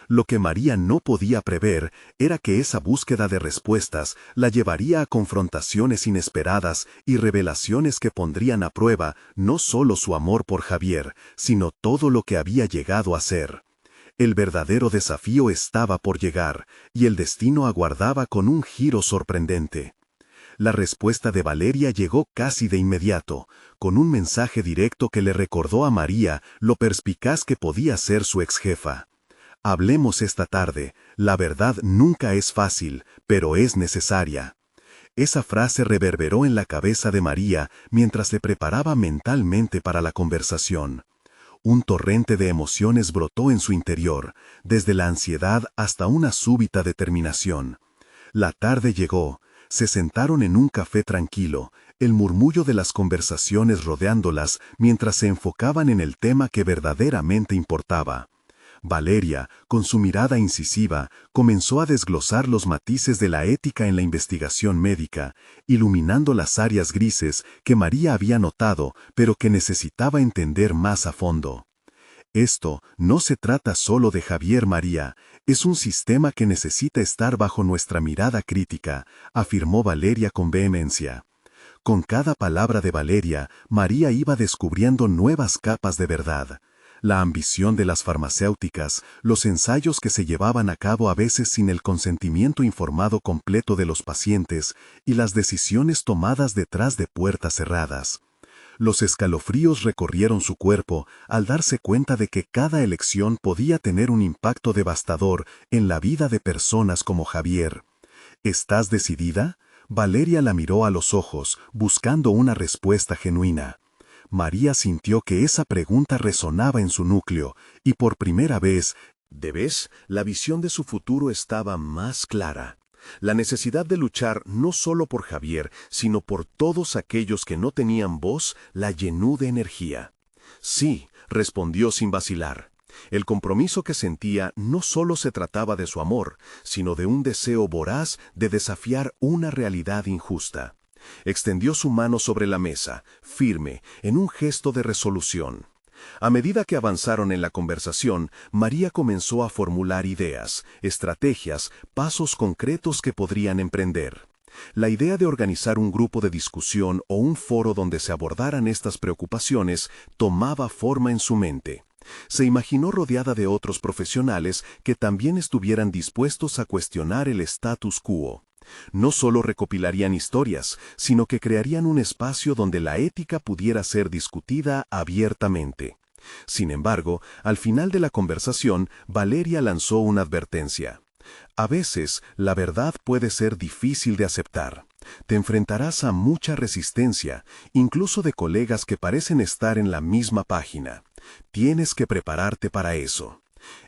Lo que María no podía prever era que esa búsqueda de respuestas la llevaría a confrontaciones inesperadas y revelaciones que pondrían a prueba no solo su amor por Javier, sino todo lo que había llegado a ser. El verdadero desafío estaba por llegar, y el destino aguardaba con un giro sorprendente. La respuesta de Valeria llegó casi de inmediato, con un mensaje directo que le recordó a María lo perspicaz que podía ser su exjefa. «Hablemos esta tarde. La verdad nunca es fácil, pero es necesaria». Esa frase reverberó en la cabeza de María mientras se preparaba mentalmente para la conversación. Un torrente de emociones brotó en su interior, desde la ansiedad hasta una súbita determinación. La tarde llegó, se sentaron en un café tranquilo, el murmullo de las conversaciones rodeándolas mientras se enfocaban en el tema que verdaderamente importaba. Valeria, con su mirada incisiva, comenzó a desglosar los matices de la ética en la investigación médica, iluminando las áreas grises que María había notado, pero que necesitaba entender más a fondo. Esto no se trata solo de Javier María, es un sistema que necesita estar bajo nuestra mirada crítica, afirmó Valeria con vehemencia. Con cada palabra de Valeria, María iba descubriendo nuevas capas de verdad. La ambición de las farmacéuticas, los ensayos que se llevaban a cabo a veces sin el consentimiento informado completo de los pacientes y las decisiones tomadas detrás de puertas cerradas. Los escalofríos recorrieron su cuerpo al darse cuenta de que cada elección podía tener un impacto devastador en la vida de personas como Javier. ¿Estás decidida? Valeria la miró a los ojos, buscando una respuesta genuina. María sintió que esa pregunta resonaba en su núcleo, y por primera vez, la visión de su futuro estaba más clara. La necesidad de luchar no solo por Javier, sino por todos aquellos que no tenían voz, la llenó de energía. Sí, respondió sin vacilar. El compromiso que sentía no solo se trataba de su amor, sino de un deseo voraz de desafiar una realidad injusta. Extendió su mano sobre la mesa, firme, en un gesto de resolución. A medida que avanzaron en la conversación, María comenzó a formular ideas, estrategias, pasos concretos que podrían emprender. La idea de organizar un grupo de discusión o un foro donde se abordaran estas preocupaciones tomaba forma en su mente. Se imaginó rodeada de otros profesionales que también estuvieran dispuestos a cuestionar el status quo. No solo recopilarían historias, sino que crearían un espacio donde la ética pudiera ser discutida abiertamente. Sin embargo, al final de la conversación, Valeria lanzó una advertencia. A veces, la verdad puede ser difícil de aceptar. Te enfrentarás a mucha resistencia, incluso de colegas que parecen estar en la misma página. Tienes que prepararte para eso.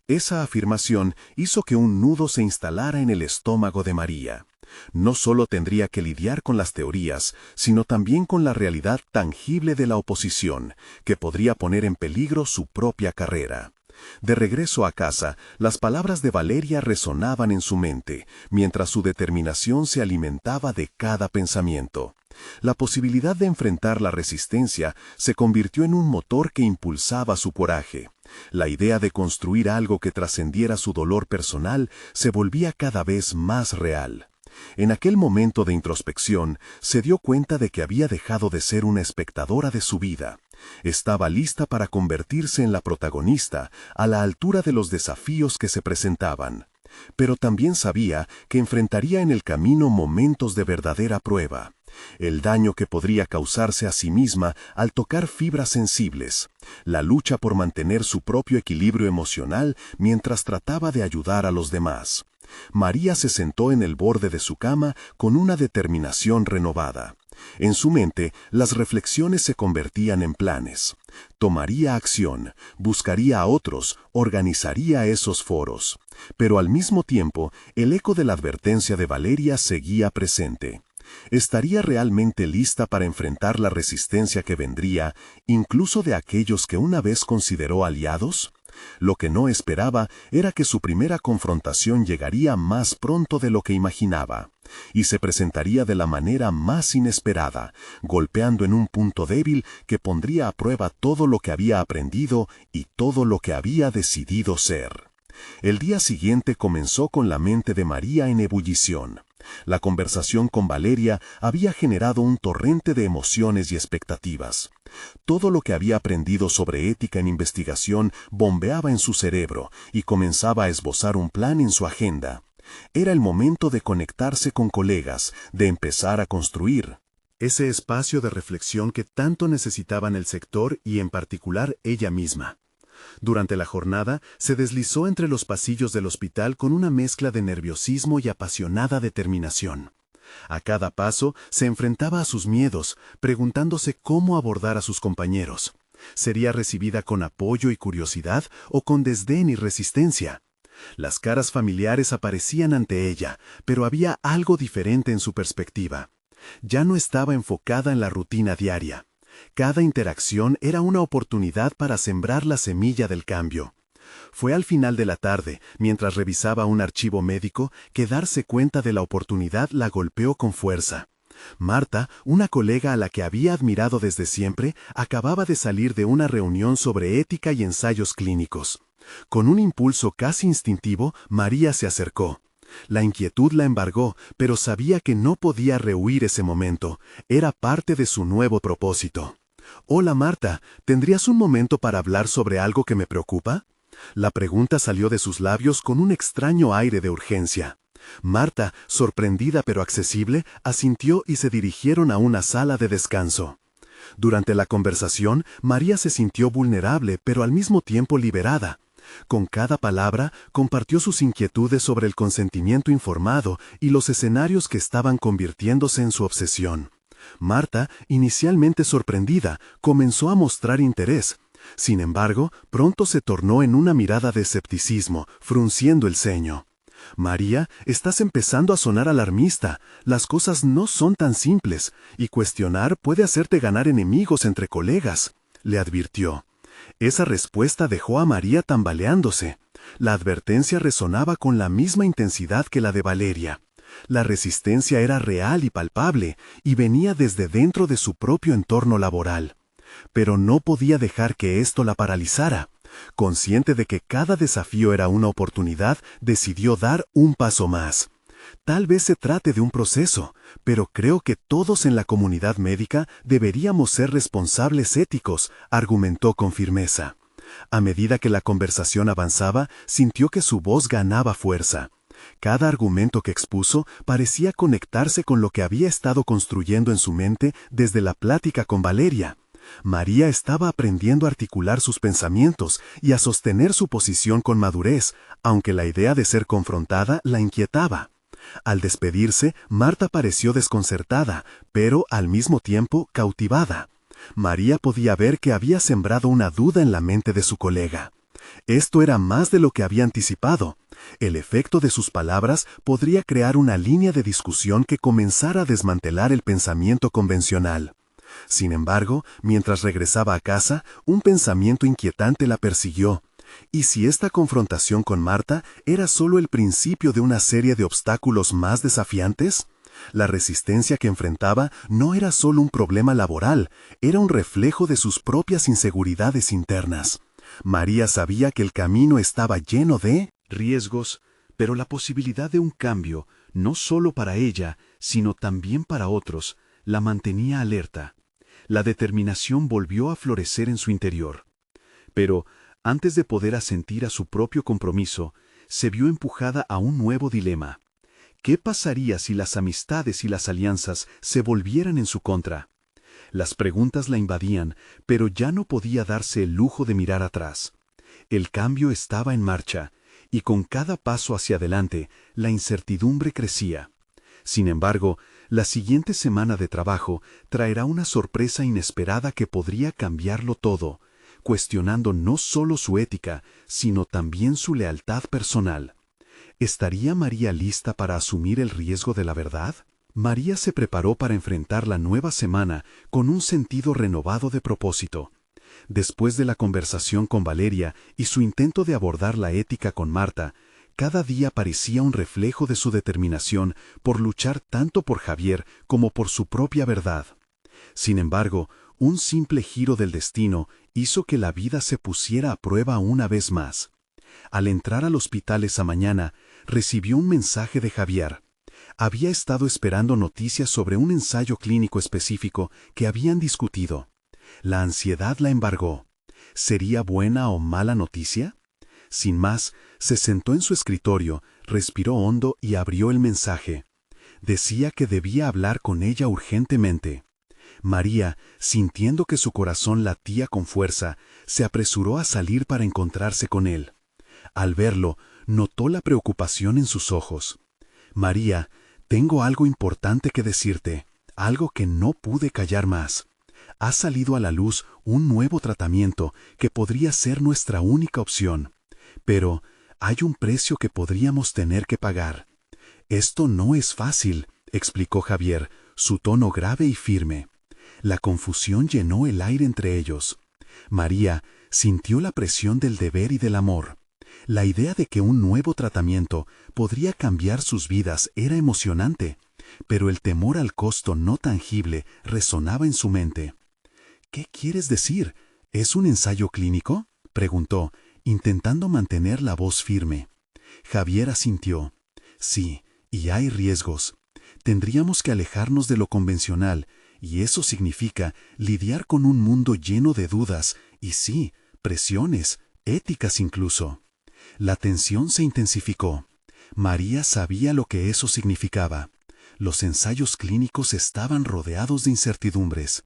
Esa afirmación hizo que un nudo se instalara en el estómago de María. No solo tendría que lidiar con las teorías, sino también con la realidad tangible de la oposición, que podría poner en peligro su propia carrera. De regreso a casa, las palabras de Valeria resonaban en su mente, mientras su determinación se alimentaba de cada pensamiento. La posibilidad de enfrentar la resistencia se convirtió en un motor que impulsaba su coraje. La idea de construir algo que trascendiera su dolor personal se volvía cada vez más real. En aquel momento de introspección, se dio cuenta de que había dejado de ser una espectadora de su vida. Estaba lista para convertirse en la protagonista, a la altura de los desafíos que se presentaban. Pero también sabía que enfrentaría en el camino momentos de verdadera prueba. El daño que podría causarse a sí misma al tocar fibras sensibles. La lucha por mantener su propio equilibrio emocional mientras trataba de ayudar a los demás. María se sentó en el borde de su cama con una determinación renovada. En su mente, las reflexiones se convertían en planes. Tomaría acción, buscaría a otros, organizaría esos foros. Pero al mismo tiempo, el eco de la advertencia de Valeria seguía presente. ¿Estaría realmente lista para enfrentar la resistencia que vendría, incluso de aquellos que una vez consideró aliados? Lo que no esperaba era que su primera confrontación llegaría más pronto de lo que imaginaba, y se presentaría de la manera más inesperada, golpeando en un punto débil que pondría a prueba todo lo que había aprendido y todo lo que había decidido ser. El día siguiente comenzó con la mente de María en ebullición. La conversación con Valeria había generado un torrente de emociones y expectativas. Todo lo que había aprendido sobre ética en investigación bombeaba en su cerebro y comenzaba a esbozar un plan en su agenda. Era el momento de conectarse con colegas, de empezar a construir ese espacio de reflexión que tanto necesitaban el sector y en particular ella misma. Durante la jornada, se deslizó entre los pasillos del hospital con una mezcla de nerviosismo y apasionada determinación. A cada paso se enfrentaba a sus miedos, preguntándose cómo abordar a sus compañeros. ¿Sería recibida con apoyo y curiosidad o con desdén y resistencia? Las caras familiares aparecían ante ella, pero había algo diferente en su perspectiva. Ya no estaba enfocada en la rutina diaria. Cada interacción era una oportunidad para sembrar la semilla del cambio. Fue al final de la tarde, mientras revisaba un archivo médico, que darse cuenta de la oportunidad la golpeó con fuerza. Marta, una colega a la que había admirado desde siempre, acababa de salir de una reunión sobre ética y ensayos clínicos. Con un impulso casi instintivo, María se acercó. La inquietud la embargó, pero sabía que no podía rehuir ese momento. Era parte de su nuevo propósito. «Hola Marta, ¿tendrías un momento para hablar sobre algo que me preocupa?» La pregunta salió de sus labios con un extraño aire de urgencia. Marta, sorprendida pero accesible, asintió y se dirigieron a una sala de descanso. Durante la conversación, María se sintió vulnerable pero al mismo tiempo liberada. Con cada palabra, compartió sus inquietudes sobre el consentimiento informado y los escenarios que estaban convirtiéndose en su obsesión. Marta, inicialmente sorprendida, comenzó a mostrar interés. Sin embargo, pronto se tornó en una mirada de escepticismo, frunciendo el ceño. «María, estás empezando a sonar alarmista. Las cosas no son tan simples, y cuestionar puede hacerte ganar enemigos entre colegas», le advirtió. Esa respuesta dejó a María tambaleándose. La advertencia resonaba con la misma intensidad que la de Valeria. La resistencia era real y palpable, y venía desde dentro de su propio entorno laboral. Pero no podía dejar que esto la paralizara. Consciente de que cada desafío era una oportunidad, decidió dar un paso más. «Tal vez se trate de un proceso, pero creo que todos en la comunidad médica deberíamos ser responsables éticos», argumentó con firmeza. A medida que la conversación avanzaba, sintió que su voz ganaba fuerza. Cada argumento que expuso parecía conectarse con lo que había estado construyendo en su mente desde la plática con Valeria. María estaba aprendiendo a articular sus pensamientos y a sostener su posición con madurez, aunque la idea de ser confrontada la inquietaba. Al despedirse, Marta pareció desconcertada, pero al mismo tiempo cautivada. María podía ver que había sembrado una duda en la mente de su colega. Esto era más de lo que había anticipado. El efecto de sus palabras podría crear una línea de discusión que comenzara a desmantelar el pensamiento convencional. Sin embargo, mientras regresaba a casa, un pensamiento inquietante la persiguió. ¿Y si esta confrontación con Marta era solo el principio de una serie de obstáculos más desafiantes? La resistencia que enfrentaba no era solo un problema laboral, era un reflejo de sus propias inseguridades internas. María sabía que el camino estaba lleno de riesgos, pero la posibilidad de un cambio, no solo para ella, sino también para otros, la mantenía alerta. La determinación volvió a florecer en su interior. Pero, antes de poder asentir a su propio compromiso, se vio empujada a un nuevo dilema. ¿Qué pasaría si las amistades y las alianzas se volvieran en su contra? Las preguntas la invadían, pero ya no podía darse el lujo de mirar atrás. El cambio estaba en marcha, y con cada paso hacia adelante, la incertidumbre crecía. Sin embargo, la siguiente semana de trabajo traerá una sorpresa inesperada que podría cambiarlo todo, cuestionando no solo su ética, sino también su lealtad personal. ¿Estaría María lista para asumir el riesgo de la verdad? María se preparó para enfrentar la nueva semana con un sentido renovado de propósito. Después de la conversación con Valeria y su intento de abordar la ética con Marta, cada día parecía un reflejo de su determinación por luchar tanto por Javier como por su propia verdad. Sin embargo, un simple giro del destino hizo que la vida se pusiera a prueba una vez más. Al entrar al hospital esa mañana, recibió un mensaje de Javier. Había estado esperando noticias sobre un ensayo clínico específico que habían discutido. La ansiedad la embargó. ¿Sería buena o mala noticia? Sin más, se sentó en su escritorio, respiró hondo y abrió el mensaje. Decía que debía hablar con ella urgentemente. María, sintiendo que su corazón latía con fuerza, se apresuró a salir para encontrarse con él. Al verlo, notó la preocupación en sus ojos. «María, Tengo algo importante que decirte, algo que no pude callar más. Ha salido a la luz un nuevo tratamiento que podría ser nuestra única opción. Pero hay un precio que podríamos tener que pagar. Esto no es fácil, explicó Javier, su tono grave y firme. La confusión llenó el aire entre ellos. María sintió la presión del deber y del amor. La idea de que un nuevo tratamiento podría cambiar sus vidas era emocionante, pero el temor al costo no tangible resonaba en su mente. ¿Qué quieres decir? ¿Es un ensayo clínico?, preguntó, intentando mantener la voz firme. Javier asintió. Sí, y hay riesgos. Tendríamos que alejarnos de lo convencional, y eso significa lidiar con un mundo lleno de dudas y sí, presiones, éticas incluso. La tensión se intensificó. María sabía lo que eso significaba. Los ensayos clínicos estaban rodeados de incertidumbres.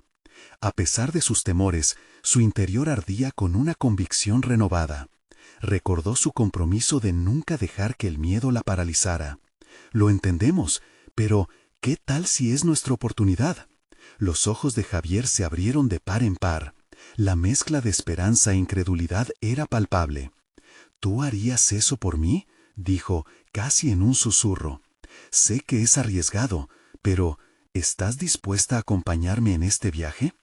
A pesar de sus temores, su interior ardía con una convicción renovada. Recordó su compromiso de nunca dejar que el miedo la paralizara. Lo entendemos, pero ¿qué tal si es nuestra oportunidad? Los ojos de Javier se abrieron de par en par. La mezcla de esperanza e incredulidad era palpable. ¿Tú harías eso por mí?, dijo, casi en un susurro. Sé que es arriesgado, pero ¿estás dispuesta a acompañarme en este viaje?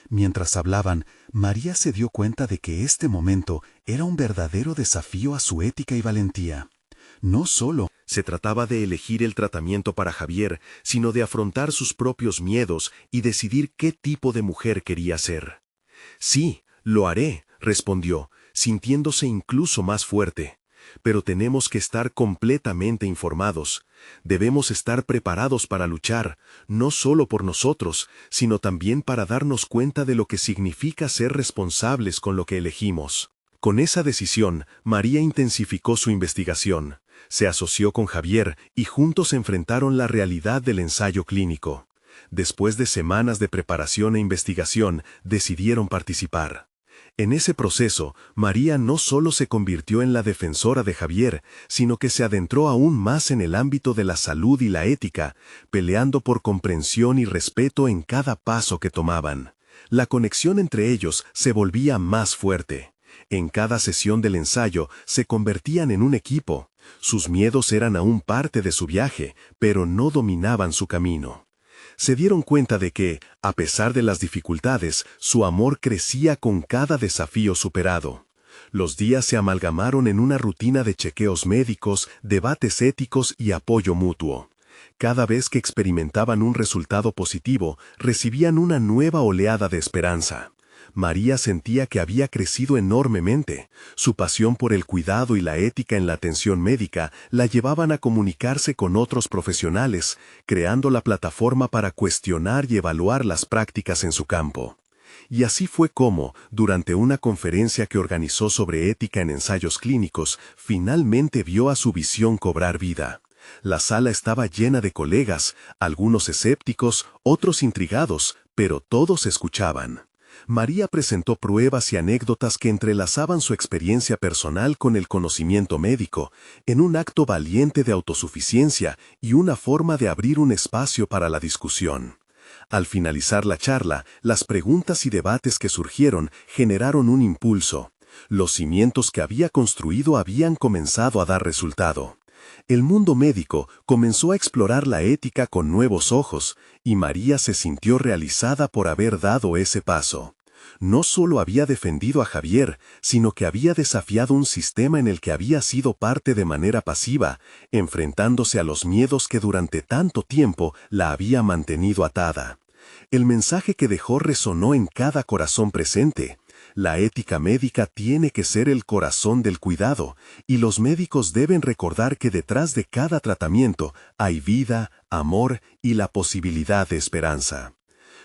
Mientras hablaban, María se dio cuenta de que este momento era un verdadero desafío a su ética y valentía. No solo se trataba de elegir el tratamiento para Javier, sino de afrontar sus propios miedos y decidir qué tipo de mujer quería ser. Sí, lo haré, respondió, sintiéndose incluso más fuerte. Pero tenemos que estar completamente informados. Debemos estar preparados para luchar, no solo por nosotros, sino también para darnos cuenta de lo que significa ser responsables con lo que elegimos. Con esa decisión, María intensificó su investigación. Se asoció con Javier y juntos enfrentaron la realidad del ensayo clínico. Después de semanas de preparación e investigación, decidieron participar. En ese proceso, María no solo se convirtió en la defensora de Javier, sino que se adentró aún más en el ámbito de la salud y la ética, peleando por comprensión y respeto en cada paso que tomaban. La conexión entre ellos se volvía más fuerte. En cada sesión del ensayo se convertían en un equipo. Sus miedos eran aún parte de su viaje, pero no dominaban su camino. Se dieron cuenta de que, a pesar de las dificultades, su amor crecía con cada desafío superado. Los días se amalgamaron en una rutina de chequeos médicos, debates éticos y apoyo mutuo. Cada vez que experimentaban un resultado positivo, recibían una nueva oleada de esperanza. María sentía que había crecido enormemente. Su pasión por el cuidado y la ética en la atención médica la llevaban a comunicarse con otros profesionales, creando la plataforma para cuestionar y evaluar las prácticas en su campo. Y así fue como, durante una conferencia que organizó sobre ética en ensayos clínicos, finalmente vio a su visión cobrar vida. La sala estaba llena de colegas, algunos escépticos, otros intrigados, pero todos escuchaban. María presentó pruebas y anécdotas que entrelazaban su experiencia personal con el conocimiento médico, en un acto valiente de autosuficiencia y una forma de abrir un espacio para la discusión. Al finalizar la charla, las preguntas y debates que surgieron generaron un impulso. Los cimientos que había construido habían comenzado a dar resultado. El mundo médico comenzó a explorar la ética con nuevos ojos, y María se sintió realizada por haber dado ese paso. No solo había defendido a Javier, sino que había desafiado un sistema en el que había sido parte de manera pasiva, enfrentándose a los miedos que durante tanto tiempo la había mantenido atada. El mensaje que dejó resonó en cada corazón presente. La ética médica tiene que ser el corazón del cuidado, y los médicos deben recordar que detrás de cada tratamiento hay vida, amor y la posibilidad de esperanza.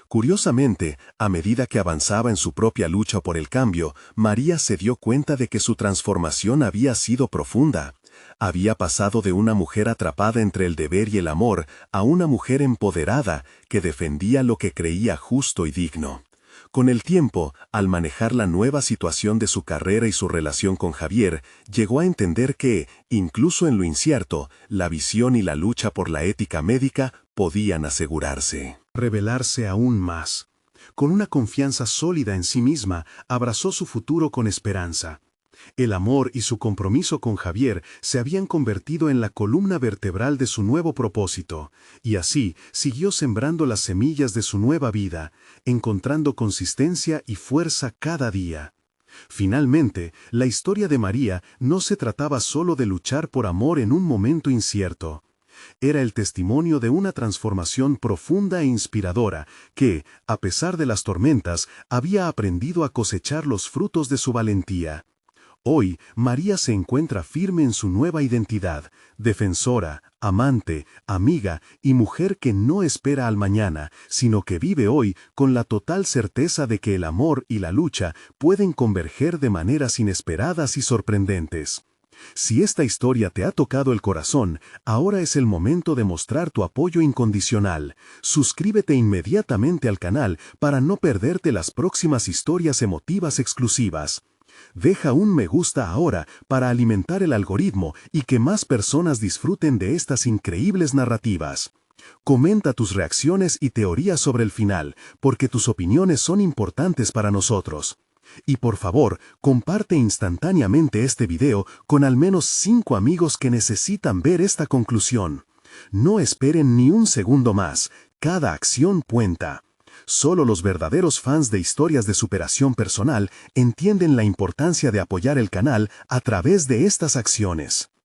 Curiosamente, a medida que avanzaba en su propia lucha por el cambio, María se dio cuenta de que su transformación había sido profunda. Había pasado de una mujer atrapada entre el deber y el amor a una mujer empoderada que defendía lo que creía justo y digno. Con el tiempo, al manejar la nueva situación de su carrera y su relación con Javier, llegó a entender que, incluso en lo incierto, la visión y la lucha por la ética médica podían asegurarse. Revelarse aún más. Con una confianza sólida en sí misma, abrazó su futuro con esperanza. El amor y su compromiso con Javier se habían convertido en la columna vertebral de su nuevo propósito, y así siguió sembrando las semillas de su nueva vida, encontrando consistencia y fuerza cada día. Finalmente, la historia de María no se trataba solo de luchar por amor en un momento incierto. Era el testimonio de una transformación profunda e inspiradora que, a pesar de las tormentas, había aprendido a cosechar los frutos de su valentía. Hoy, María se encuentra firme en su nueva identidad, defensora, amante, amiga y mujer que no espera al mañana, sino que vive hoy con la total certeza de que el amor y la lucha pueden converger de maneras inesperadas y sorprendentes. Si esta historia te ha tocado el corazón, ahora es el momento de mostrar tu apoyo incondicional. Suscríbete inmediatamente al canal para no perderte las próximas historias emotivas exclusivas. Deja un me gusta ahora para alimentar el algoritmo y que más personas disfruten de estas increíbles narrativas. Comenta tus reacciones y teorías sobre el final, porque tus opiniones son importantes para nosotros. Y por favor, comparte instantáneamente este video con al menos 5 amigos que necesitan ver esta conclusión. No esperen ni un segundo más, cada acción cuenta. Solo los verdaderos fans de historias de superación personal entienden la importancia de apoyar el canal a través de estas acciones.